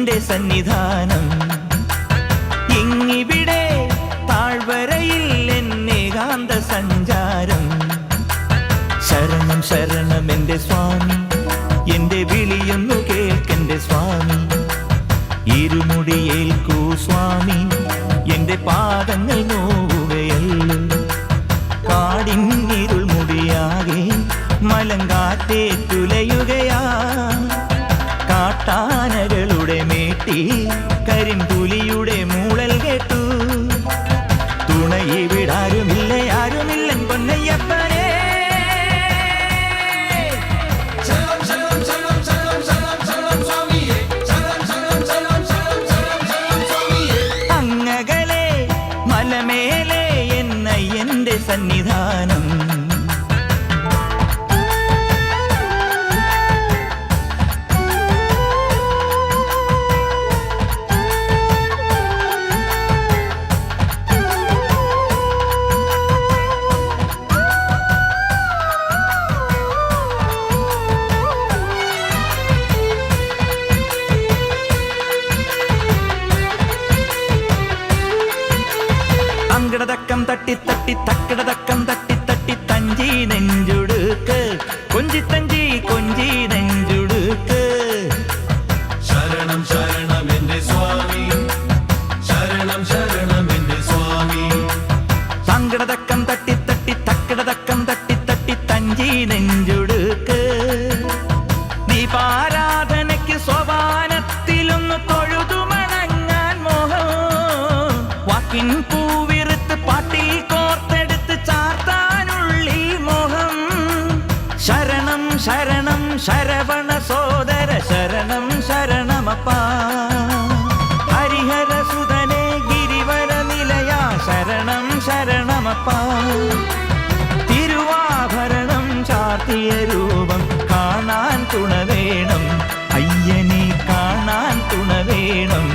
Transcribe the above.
എന്റെ സന്നിധാനം. ഇങ്ങിവിടെ താഴ്വരയിൽ എന്നേകാന്ത സഞ്ചാരം. ശരണം ശരണം എന്റെ സ്വാമി, എന്റെ വിളിയൊന്നു കേൾക്കെന്റെ സ്വാമി. ഇരുമുടിയേൽക്കൂ സ്വാമി, എന്റെ പാദങ്ങൾ നോവുകയല്ലോ. കാടിന്നിരുൾ മുടിയാകെ മലങ്കാറ്റേറ്റുലയുകയാ. കാട്ടാനകളുടെ മേട്ടി കരിമ്പുലിയുടെ മൂളൽ കേട്ടു. തുണയിവിടാരുമില്ല, ആരുമില്ലൻ പൊന്നയ്യപ്പനെ. അങ്ങകലെ മലമേലെ എന്നയ്യന്റെ സന്നിധാനം. തക്കടതക്കം തട്ടി തട്ടി തക്കടതക്കം തട്ടി തട്ടി തഞ്ചി നെഞ്ചുടുക്ക്, കൊഞ്ചി തഞ്ചി കൊഞ്ചി നെഞ്ചുടുക്ക്. ശരണം ശരണം എന്റെ സ്വാമി, ശരണം ശരണം എന്റെ സ്വാമി. തങ്കടതക്കം തട്ടി തട്ടി തക്കടതക്കം തട്ടി തട്ടി തഞ്ചി നെഞ്ചുടുക്ക്. ദീപാരാധനയ്ക്ക് സോപാനത്തിലൊന്ന് തൊഴുതുമണങ്ങാൻ മോഹം. വാക്കിൻ പൂവിറുത്ത് പാട്ടിൽ കോർത്തെടുത്ത് ചാർത്താനുള്ളി മോഹം. ശരണം ശരണം ശരവണ സോദര ശരണം ശരണമപ്പ. ഹരിഹര സുതനെ ഗിരിവര നിലയ ശരണം ശരണമപ്പ. തിരുവാഭരണം ചാർത്തിയ രൂപം കാണാൻ തുണ വേണം, അയ്യനെ കാണാൻ തുണ വേണം.